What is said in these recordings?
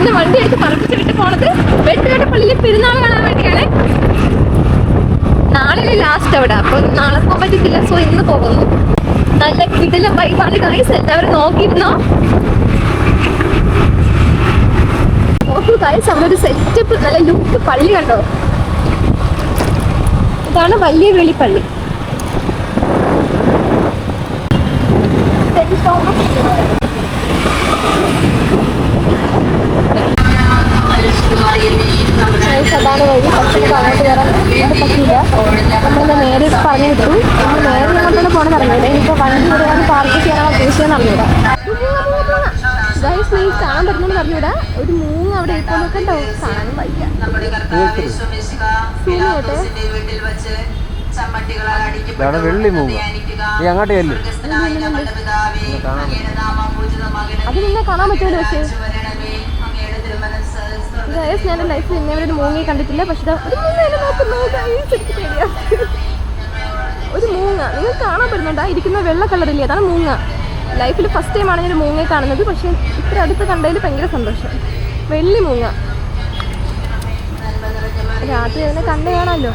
ഇന്ന് വണ്ടി എടുത്ത് പറപ്പിച്ച് വിട്ട് പോണത് വെട്ടുകാട് പള്ളിയിൽ പെരുന്നാൾ കാണാൻ വേണ്ടിയാണ്. നാളെ ലാസ്റ്റ് അവിടെ, അപ്പൊ നാളെ പോകാൻ പറ്റത്തില്ല. സോ ഇന്ന് പോകുന്നു. നല്ല കിടില വൈബാണ് ഗൈസ്, എല്ലാവരും നോക്കിയിരുന്നോ. നോക്കൂ ഗൈസ്, അവിടെ ഒരു സെറ്റപ്പ് നല്ല ലുക്ക് പള്ളി കണ്ടോ. ഇതാണ് വലിയ വെളി പള്ളി. അതാണ് വഴി. പക്ഷേ അങ്ങോട്ട് കയറാൻ പറ്റില്ല. നമ്മളെന്താ നേരെ പറഞ്ഞു വിട്ടു. നമ്മൾ നേരെ അങ്ങോട്ടാണ് പോകണമെന്ന് അറിഞ്ഞില്ല. ഇനിയിപ്പോൾ വണ്ടി വരാൻ പാർക്ക് ചെയ്യാനുള്ള ഉദ്ദേശിച്ചെന്ന് അറിഞ്ഞൂടാ. ഗൈസ്, നീ കാണാൻ പറ്റുന്നെന്ന് അറിഞ്ഞൂടാ. ഒരു മൂന്ന് അവിടെ ഇപ്പോൾ നോക്കണ്ടോ, കാണാനും വയ്യ. വെള്ളി മൂങ്ങ അങ്ങോട്ട് അത് നിന്നെ കാണാൻ പറ്റുമല്ലോ. പക്ഷേ ഗൈസ്, ഞാൻ ലൈഫിൽ ഇന്നേ ഒരു മൂങ്ങയെ കണ്ടിട്ടില്ല. പക്ഷെ ഒരു മൂങ്ങ നിങ്ങൾ കാണാൻ പറ്റുന്നുണ്ട്. ഇരിക്കുന്ന വെള്ള കളറില്ലേ, അതാണ് മൂങ്ങ. ലൈഫിൽ ഫസ്റ്റ് ടൈമാണ് ഞാൻ ഒരു മൂങ്ങയെ കാണുന്നത്. പക്ഷെ ഇത്ര അടുത്ത് കണ്ടതിൽ ഭയങ്കര സന്തോഷം. വെള്ളി മൂങ്ങ രാത്രി അതിനെ കണ്ടു കാണാമല്ലോ.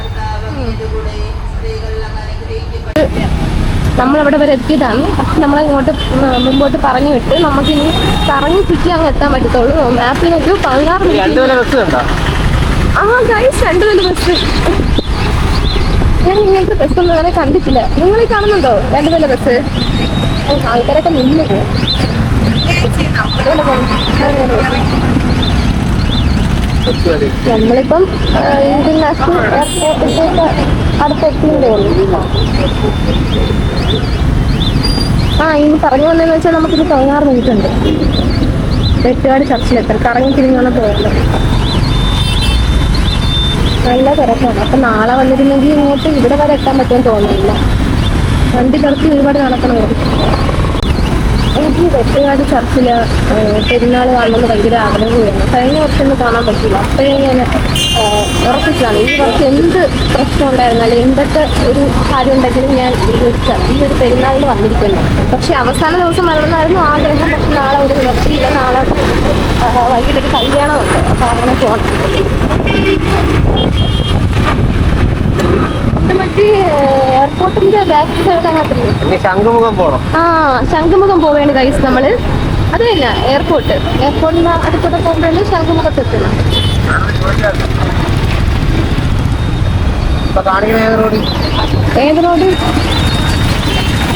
നമ്മളവിടെ വരെ എത്തിയതാണ്. പക്ഷെ നമ്മളിങ്ങോട്ട് മുമ്പോട്ട് പറഞ്ഞു വിട്ട് നമുക്കിനി കറങ്ങി ചുറ്റി അങ്ങ് എത്താൻ പറ്റത്തുള്ളൂ. മാപ്പിനൊരു 16 മിനിറ്റ്. ആ ഗൈസ്, 2 നില ബസ്. ഞാൻ ഇങ്ങനത്തെ ബസ്സൊന്നും അങ്ങനെ കണ്ടിട്ടില്ല. നിങ്ങൾ കാണുന്നുണ്ടോ 2 നില ബസ്? ആൾക്കാരൊക്കെ നിന്ന് പോകും. നമ്മളിപ്പം ഇന്റർനാഷണൽ എയർപോർട്ടിലേക്ക് അടുത്തെത്തിയതേ ഉള്ളൂ. ഇനി പറഞ്ഞു വന്നതെന്ന് വെച്ചാൽ നമുക്കിത് 16 മിനിറ്റ് ഉണ്ട് വെട്ടുകാട് ചർച്ചിലെത്താൻ. കറങ്ങി തിരിഞ്ഞാണ് പോകുന്നത്. നല്ല തിരക്കാണ്. അപ്പം നാളെ വന്നിരുന്നെങ്കിൽ ഇങ്ങോട്ട് ഇവിടെ വരെ എത്താൻ പറ്റുമെന്ന് തോന്നുന്നില്ല. വണ്ടി കിടത്തി ഒരുപാട് നടക്കണമായിരുന്നു. എനിക്ക് വെട്ടുകാട് ചർച്ചിൽ പെരുന്നാൾ കാണുന്നത് ഭയങ്കര ആഗ്രഹമായിരുന്നു. കഴിഞ്ഞ വർഷം കാണാൻ പറ്റില്ല. അപ്പോഴേ ഞാൻ ഉറപ്പിച്ചാണ് ഈ വർഷം എന്ത് പ്രശ്നം ഉണ്ടായിരുന്നാലും എന്തൊക്കെ ഒരു കാര്യം ഉണ്ടെങ്കിലും ഞാൻ ഈ ഒരു പെരുന്നാളിൽ വന്നിരിക്കുന്നു. പക്ഷെ അവസാന ദിവസം വരണമെന്നായിരുന്നു ആഗ്രഹം. പക്ഷെ നാളെ ഒരു നിവർത്തിയില്ല. നാളെ വൈകിട്ടൊരു കല്യാണമുണ്ട്. അപ്പോൾ അങ്ങനെ പോകണം. മറ്റേ എയർപോർട്ടിന്റെ ബാക്ക് സൈഡ് അങ്ങോട്ടില്ലേ, ശംഖുമുഖം പോകണം. ശംഖുമുഖം പോവേണ്ട ഗൈസ് നമ്മള്. അത് തന്നെ എയർപോർട്ടിന്റെ അടുത്തോടെ പോകുമ്പോഴേ ശംഖുമുഖത്ത് എത്തണം. ഏത് റോഡ്?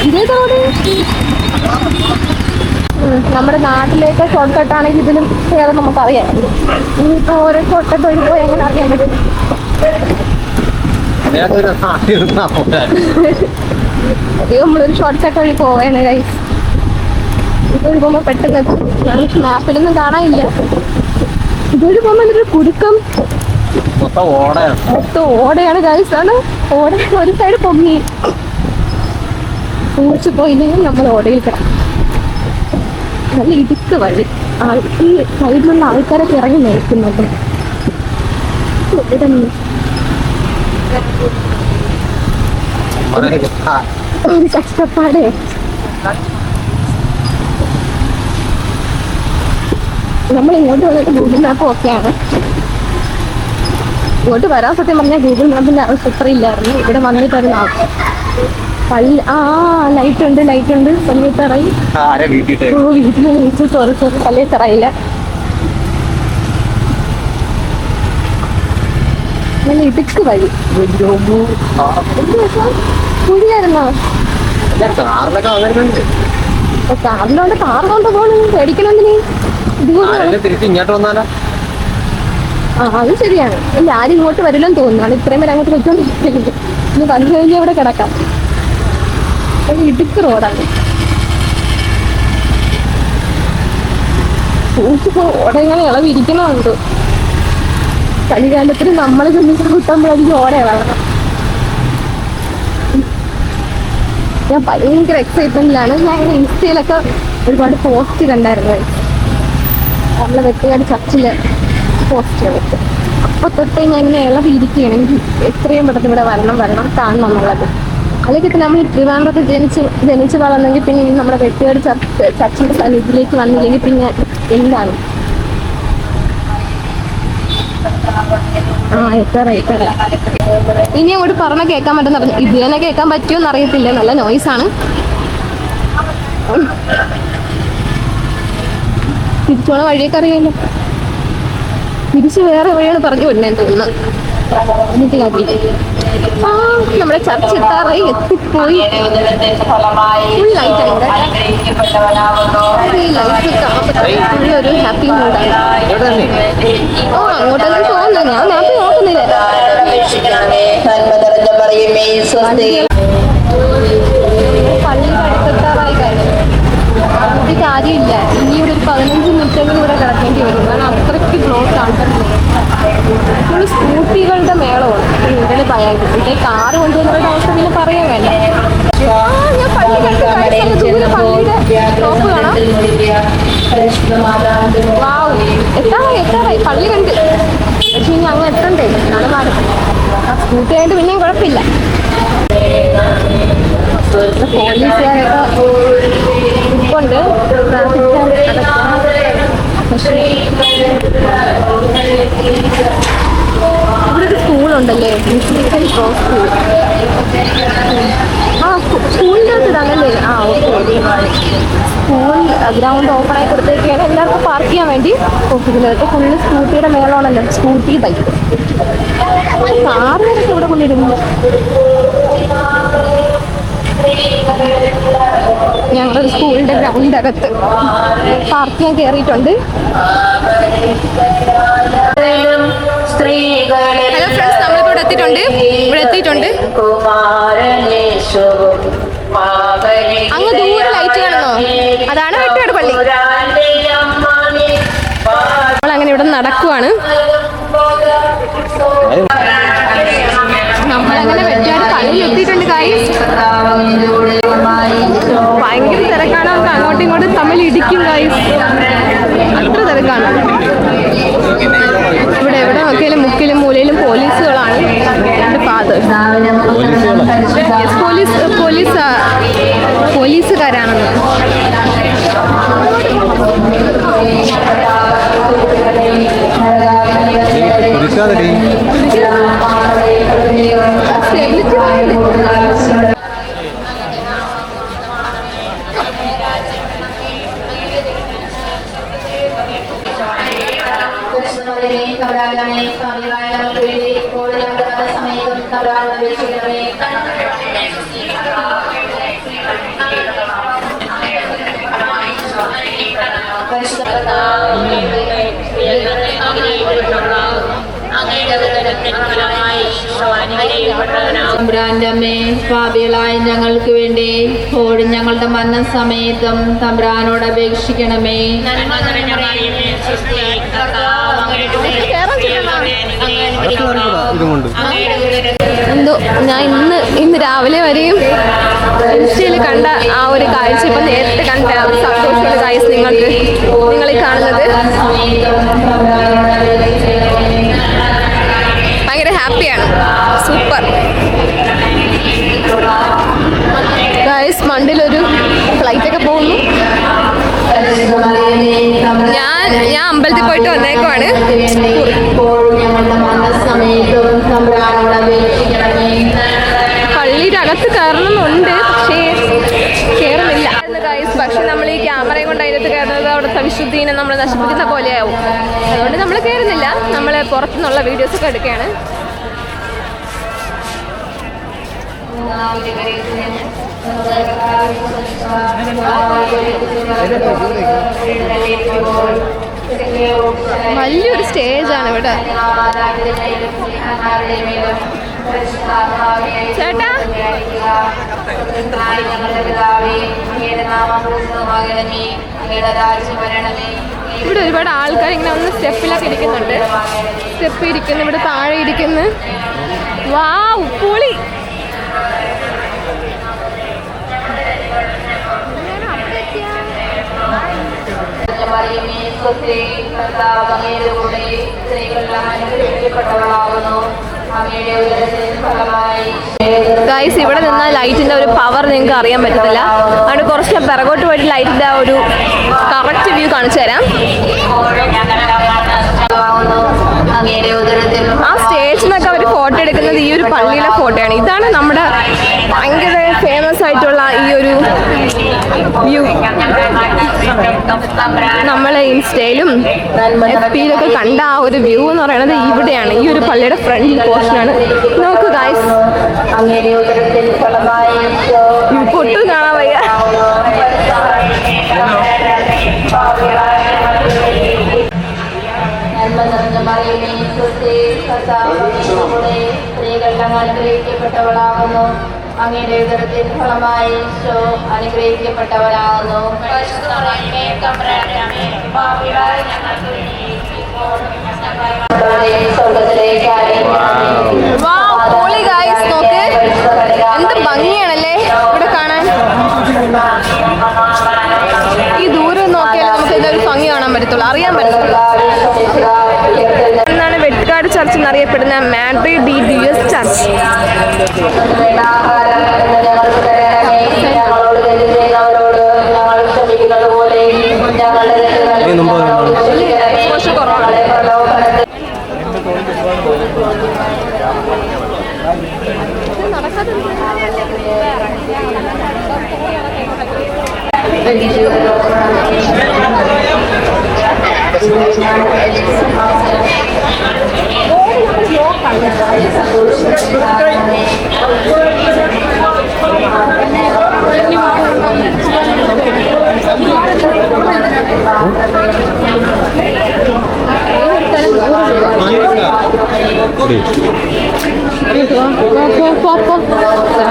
ഇതേത് റോഡ്? നമ്മുടെ നാട്ടിലേക്ക് ഷോർട്ട് കട്ടാണെങ്കിൽ ഇതിലും ഏറെ നമുക്കറിയാം. ഇനിയിപ്പോ ഓരോ ഷോർട്ട് കട്ട് വഴി പോയി എങ്ങനെ അറിയാൻ പറ്റും? നമ്മളൊരു ഷോർട്ട് കട്ട് വഴി പോവാണ് ഗൈസ്. ഇതൊരു പോകുമ്പോ പെട്ടെന്ന് മാപ്പിലൊന്നും കാണാനില്ല. ഇതൊരു പോകുമ്പോ ഒരു കുരുക്കം മൊത്തം ഓടയാണ് ഗൈസ്. ആണ് ഓട ഒരു സൈഡ് പൊങ്ങി കുറിച്ച് പോയില്ലെങ്കിൽ നമ്മൾ ഓടയിൽ കിടക്കും. നല്ല ഇടുക്ക് വഴി. ഈ സൈഡിലുള്ള ആൾക്കാരൊക്കെ ഇറങ്ങി നിൽക്കുന്നുണ്ട്. ഒരു കഷ്ടപ്പാടേ. നമ്മൾ ഇങ്ങോട്ട് വന്നിട്ട് ഗൂഗിൾ മാപ്പ് ഒക്കെയാണ്. ഇങ്ങോട്ട് വരാൻ സത്യം പറഞ്ഞാൽ ഗൂഗിൾ മാപ്പിന്റെ ആവശ്യം ഇത്രയില്ലായിരുന്നു. ഇവിടെ വന്നിട്ട് അത് പള്ളി ലൈറ്റ് ഉണ്ട് പള്ളിത്തറയി. വീട്ടിൽ വിളിച്ചു സോറി പള്ളിത്തറയില്ല. നല്ല ഇടുക്ക് വഴി. കുഴിയായിരുന്നോ? കാറിലോണ്ട് കാർ കൊണ്ട് പോകണം. പേടിക്കണമെന്തിന്? അത് ശരിയാണ്. ഇല്ല, ആരും ഇങ്ങോട്ട് വരില്ലെന്ന് തോന്നുന്നു. ഇത്രയും പേര് അങ്ങോട്ട് വെച്ചോണ്ടിരിക്കുന്നത്. ഇനി വന്നു കഴിഞ്ഞാൽ ഇവിടെ കിടക്കാം. ഇടുക്ക് റോഡാണ്. ഓടങ്ങനെ ഇളവിരിക്കണമുണ്ട്. കളികാലത്തിന് നമ്മളെ ചെന്നിട്ട് കിട്ടുമ്പോഴായിരിക്കും ഓട വളരണം. ഞാൻ ഭയങ്കര എക്സൈറ്റ്മെന്റിലാണ്. ഞാൻ ഇങ്ങനെ ഇൻസ്റ്റയിലൊക്കെ ഒരുപാട് പോസ്റ്റ് കണ്ടായിരുന്നു. നമ്മളെ വെട്ടുകാട് ചർച്ചില് പോസ്റ്റ് വെച്ച് അപ്പൊ തൊട്ടേ ഞാൻ ഇങ്ങനെ ഇളവിരിക്കുകയാണ്. എനിക്ക് എത്രയും പെട്ടെന്ന് ഇവിടെ വരണം കാണണം എന്നുള്ളത്. അല്ലെങ്കിൽ ഇപ്പം നമ്മൾ ട്രിവാൻഡ്രത്ത് ജനിച്ച് വളർന്നെങ്കിൽ പിന്നെ നമ്മുടെ വെട്ടുകാട് ചർച്ചിന്റെ ഇതിലേക്ക് വന്നില്ലെങ്കിൽ പിന്നെ എന്താണ്? എത്ര ഇനി അങ്ങോട്ട് പറഞ്ഞ കേൾക്കാൻ പറ്റുന്ന ഇത് തന്നെ കേൾക്കാൻ പറ്റുമോ അറിയത്തില്ല. നല്ല നോയ്സാണ്. തിരിച്ചോണ വഴിയൊക്കെ അറിയാമല്ലോ. തിരിച്ച് വേറെ വഴിയാണ് പറഞ്ഞു വിടുന്നതെന്ന് തോന്നുന്നു. നമ്മുടെ ചർച്ച എത്താറായി, എത്തിപ്പോയി. ഫുൾ ലൈറ്റ് ഉണ്ട്. ഈ ലൈറ്റ് കാണുമ്പോൾ ഒരു ഹാപ്പി മൂഡാണ്. അങ്ങോട്ടെല്ലാം തോന്നുന്നു. ഞാൻ മാപ്പ് നോക്കുന്നില്ല. പള്ളിയുടെ അടുത്തെത്താറായി കാര്യം ഒരു കാര്യമില്ല. ഇനിയുടെ ഒരു 15 മിനിറ്റെങ്കിലും ഇവിടെ കിടക്കേണ്ടി വരും. കാരണം അത്രയ്ക്ക് ബ്ലോക്ക് ആൾക്കാർ. ഫുൾ സ്കൂട്ടികളുടെ മേളമാണ് ഇവിടെ ഭയങ്കര. ഇവിടെ കാറ് കൊണ്ടുവന്നവരുടെ അവസ്ഥ പിന്നെ പറയാൻ വേണ്ട. ഞാൻ പള്ളിയുടെ പള്ളിയുടെ ടോപ്പ് കാണാം. വാവ്, എത്താറായി പള്ളി കണ്ട്. പക്ഷെ ഇനി അങ്ങ് എത്തണ്ടേ, നാളെ മാറും. ആ സ്കൂട്ടി ആയിട്ട് പിന്നെയും കുഴപ്പമില്ല. പോലീസുകാരൊക്കെ ഇപ്പുണ്ട്. ട്രാഫിക് പക്ഷേ ഇവിടെ ഒരു സ്കൂളുണ്ടല്ലേ, മുസ്ലിം സ്കൂൾ. സ്കൂളിൻ്റെ അകത്ത് ഇതാണല്ലേ. ഓക്കെ. സ്കൂൾ ഗ്രൗണ്ട് ഓപ്പൺ ആയി കൊടുത്തേക്കാണ് എല്ലാവർക്കും പാർക്ക് ചെയ്യാൻ വേണ്ടി. ഇതിനകത്ത് ഫുള്ള് സ്കൂട്ടിയുടെ മേളമാണല്ലോ. സ്കൂട്ടി, ബൈക്ക്, കാറുകളൊക്കെ ഇവിടെ കൊണ്ടിരുന്നു. ഞങ്ങളൊരു സ്കൂളിന്റെ ഗ്രൗണ്ടിന്റെ അകത്ത് പാർക്ക് ചെയ്യാൻ കയറിയിട്ടുണ്ട്. ഹലോ ഫ്രണ്ട്സ്, നമ്മളിപ്പോൾ ഇവിടെ എത്തിയിട്ടുണ്ട്. അങ്ങ് ദൂരെ ലൈറ്റ് കാണുന്നോ? അതാണ് വെട്ടുകാട് പള്ളി. നമ്മളങ്ങനെ ഇവിടെ നടക്കുവാണ്. നമ്മളങ്ങനെ വെട്ടുകാട് പള്ളിയിൽ എത്തിയിട്ടുണ്ട്. ഭയങ്കര തിരക്കാണ്. നമുക്ക് അങ്ങോട്ടും ഇങ്ങോട്ടും തമ്മിൽ ഇടിക്കും ഗൈസ്. അത്ര തിരക്കാണ് ഇവിടെ. എവിടെ നോക്കിയാലും മുക്കിലും മൂലയിലും പോലീസുകളാണ്. പോലീസുകാരാണെന്ന്. തമ്പുരാന്റമ്മേ, പാപികളായ ഞങ്ങൾക്ക് വേണ്ടി ഇപ്പോഴും ഞങ്ങളുടെ മരണസമയത്തും തമ്പുരാനോട് അപേക്ഷിക്കണമേ. എന്തോ ഞാൻ ഇന്ന് രാവിലെ വരെയും ഇൻസ്റ്റയിൽ കണ്ട ആ ഒരു കാഴ്ച ഇപ്പം നേരത്തെ കണ്ട സന്തോഷമുള്ള കാഴ്ച നിങ്ങളീ കാണുന്നത് ഭയങ്കര ഹാപ്പിയാണ്. Super guys. മണ്ടിലൊരു ഫ്ലൈറ്റൊക്കെ പോകുന്നു. ഞാൻ അമ്പലത്തിൽ പോയിട്ട് വന്നേക്കുവാണ്. പള്ളിയുടെ അകത്ത് കയറണമെന്നുണ്ട്, പക്ഷേ കയറുന്നില്ല ഗൈസ്. പക്ഷെ നമ്മൾ ഈ ക്യാമറയും കൊണ്ട് അതിനകത്ത് കയറുന്നത് അവിടുത്തെ വിശുദ്ധീനെ നമ്മൾ നശിപ്പിക്കുന്ന പോലെയാവും. അതുകൊണ്ട് നമ്മൾ കയറുന്നില്ല. നമ്മൾ പുറത്തുനിന്നുള്ള വീഡിയോസൊക്കെ എടുക്കുകയാണ്. വലിയൊരു സ്റ്റേജാണ് ഇവിടെ. ചേട്ടാ, ഇവിടെ ഒരുപാട് ആൾക്കാർ ഇങ്ങനെ ഒന്ന് സ്റ്റെപ്പിലൊക്കെ ഇരിക്കുന്നുണ്ട്. സ്റ്റെപ്പ് ഇരിക്കുന്നു, ഇവിടെ താഴെ ഇരിക്കുന്നു. വാവ്, പൊളി. ഗൈസ്, ഇവിടെ നിന്നാൽ ലൈറ്റിന്റെ ഒരു പവർ നിങ്ങൾക്ക് അറിയാൻ പറ്റത്തില്ല. അതുകൊണ്ട് കുറച്ച് പിറകോട്ട് പോയിട്ട് ലൈറ്റിന്റെ ആ ഒരു കറക്റ്റ് വ്യൂ കാണിച്ചു തരാം. ഇതാണ് നമ്മുടെ ഭയങ്കര ഫേമസ് ആയിട്ടുള്ള ഈ ഒരു വ്യൂ. നമ്മളെ ഇൻസ്റ്റയിലും FB-യിലൊക്കെ കണ്ട ആ ഒരു വ്യൂ എന്ന് പറയുന്നത് ഇവിടെയാണ്. ഈ ഒരു പള്ളിയുടെ ഫ്രണ്ട് പോർഷനാണ്. നോക്കൂ ഗൈസ്, പൊട്ടും കാണാൻ വയ്യ. അനുഗ്രഹിക്കപ്പെട്ടവളാകുന്നു. അങ്ങയുടെ ഉദരത്തിൻ ഫലമായി ഈശോ അനുഗ്രഹിക്കപ്പെട്ടവനാകുന്നു. എന്ത് ഭംഗിയാണല്ലേ ഇവിടെ കാണാൻ. ഈ ദൂരം നോക്കിയാൽ നമുക്ക് ഇതൊരു ഭംഗി കാണാൻ പറ്റത്തുള്ളൂ, അറിയാൻ പറ്റത്തുള്ളൂ. എന്നാണ് വെട്ട്കാട് ചർച്ച് എന്നറിയപ്പെടുന്ന മാഡ്രി ഡി ഡ്യൂസ് ചർച്ച്.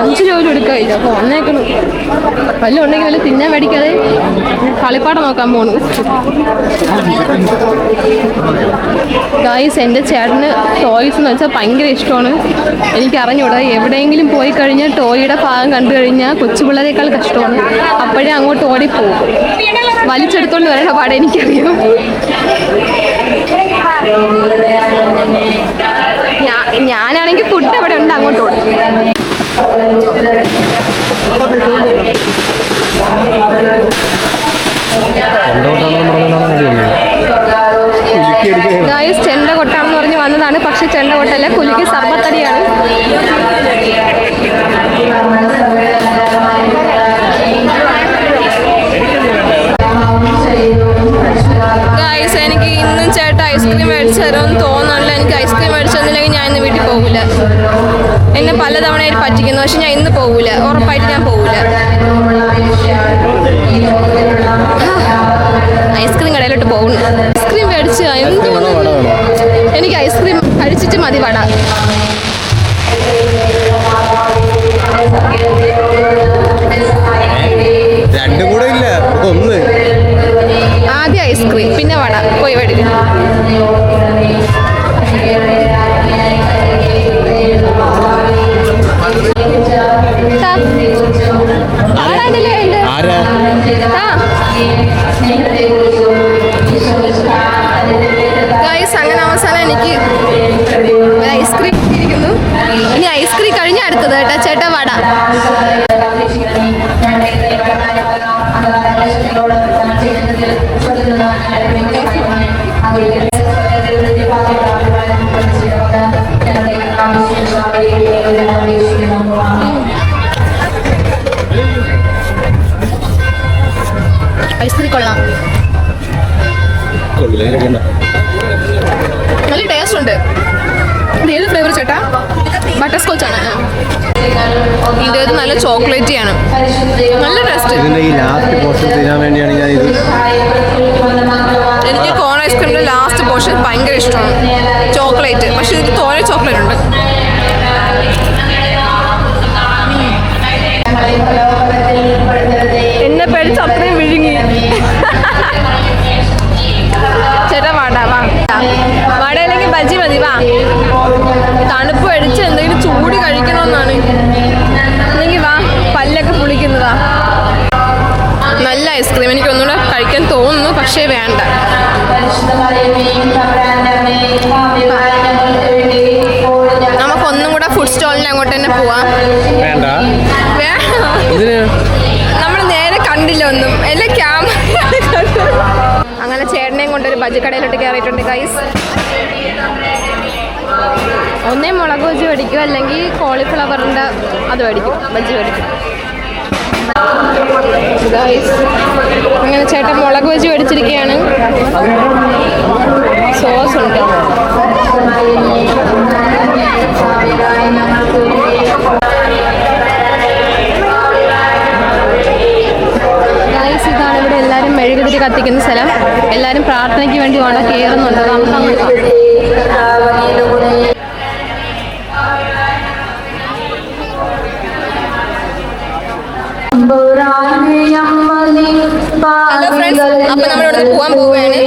$5 എടുക്കായില്ല. അപ്പോൾ വന്നേക്കണം. വല്ലതും ഉണ്ടെങ്കിൽ വല്ല തിന്നാൻ മേടിക്കാതെ കളിപ്പാട്ടം നോക്കാൻ പോണു. ഗായ്സ്, എൻ്റെ ചേട്ടന് ടോയ്സ് എന്ന് വെച്ചാൽ ഭയങ്കര ഇഷ്ടമാണ്. എനിക്ക് അറിഞ്ഞൂടാ, എവിടെയെങ്കിലും പോയി കഴിഞ്ഞാൽ ടോയുടെ ഭാഗം കണ്ടു കഴിഞ്ഞാൽ കൊച്ചു പിള്ളേരെക്കാൾ കഷ്ടമാണ്. അപ്പോഴേ അങ്ങോട്ട് ഓടിപ്പോവും. വലിച്ചെടുത്തോണ്ട് വരേണ്ട പാടെ എനിക്കറിയാം. ഞാനാണെങ്കിൽ ഫുഡ് എവിടെ ഉണ്ട് അങ്ങോട്ട് ഓടും. ഗായ്സ്, ചെണ്ട കൊട്ടാണെന്ന് പറഞ്ഞ് വന്നതാണ്. പക്ഷെ ചെണ്ട കൊട്ടല്ല, കുലുക്കി സർബത്തടിയാണ്. ഗായ്സ്, എനിക്ക് ഇന്നും ചേട്ടൻ ഐസ്ക്രീം മേടിച്ചു തരുമെന്ന് തോന്നുന്നില്ല. എനിക്ക് ഐസ്ക്രീം മേടിച്ചു തന്നില്ലെങ്കിൽ ഞാൻ ഇന്ന് വീട്ടിൽ പോകില്ല. എന്നെ പലതവണയായിട്ട് പറ്റിക്കുന്നു, പക്ഷെ ഞാൻ ഇന്ന് പോകില്ല. ഉറപ്പായിട്ട് ഞാൻ പോകില്ല. ഐസ്ക്രീം കടയിലോട്ട് പോകുന്നു. ഐസ്ക്രീം മേടിച്ച് എനിക്ക് ഐസ്ക്രീം കഴിച്ചിട്ട് മതി വട. രണ്ടും കൂടെ ഇല്ല, ഒന്ന്. ആദ്യം ഐസ്ക്രീം, പിന്നെ വട. പോയി മേടിക്കും. ഗായ്സ്, അങ്ങനെ അവസാനം എനിക്ക് ഐസ്ക്രീം ഇരിക്കുന്നു. ഇനി ഐസ്ക്രീം കഴിഞ്ഞ അടുത്തത് കേട്ടോ ചേട്ടാ വട. ഐസ്ക്രീം കൊള്ളാം, നല്ല ടേസ്റ്റ് ഉണ്ട്. ഇത് ഏത് ഫ്ലേവർ ചേട്ടാ? ബട്ടർ സ്കോച്ച് ആണ്. ഇത് നല്ല ചോക്ലേറ്റി ആണ്, നല്ല ടേസ്റ്റ്. എനിക്ക് കോൺ ഐസ്ക്രീമിന്റെ ലാസ്റ്റ് പോർഷൻ ഭയങ്കര ഇഷ്ടമാണ്, ചോക്ലേറ്റ്. പക്ഷെ ഇതിൽ തോനെ ചോക്ലേറ്റ് ഉണ്ട്. എന്നെ പേടിച്ച് അത്രയും വിഴുങ്ങി. ചേട്ടാ വട, വാ. വടയില്ലെങ്കിൽ ബജി മതി, വാ. തണുപ്പ് അടിച്ച് എന്തെങ്കിലും ചൂട് കഴിക്കണമെന്നാണ്. അല്ലെങ്കിൽ വാ, പല്ലൊക്കെ പുളിക്കുന്നതാ. നല്ല ഐസ്ക്രീം, എനിക്ക് ഒന്നുകൂടെ കഴിക്കാൻ തോന്നുന്നു, പക്ഷേ വേണ്ട. നമുക്കൊന്നും കൂടെ ഫുഡ് സ്റ്റോളിന് അങ്ങോട്ട് തന്നെ പോവാം. നമ്മൾ നേരെ കണ്ടില്ല ഒന്നും, എല്ലാം ക്യാമറ. അങ്ങനെ ചേട്ടനെയും കൊണ്ടൊരു ബജി കടയിലോട്ട് കയറിയിട്ടുണ്ട് ഗൈസ്. ഒന്നേ മുളക് ബജി മേടിക്കും, അല്ലെങ്കിൽ കോളിഫ്ലവറിൻ്റെ അത് മേടിക്കും, ബജി മേടിക്കും. അങ്ങനെ ചേട്ടൻ മുളക് ബജി മേടിച്ചിരിക്കുകയാണ്. സോസ് ഉണ്ട്. ഇതാണ് ഇവിടെ എല്ലാവരും മെഴുകുതിരി കത്തിക്കുന്ന സ്ഥലം. എല്ലാവരും പ്രാർത്ഥനയ്ക്ക് വേണ്ടി അവിടെ കയറുന്നുണ്ട്. നമുക്ക് അങ്ങോട്ട് ഹലോ ഫ്രണ്ട്സ്, അപ്പം നമ്മളിവിടെ പോകാൻ പോവുകയാണ്.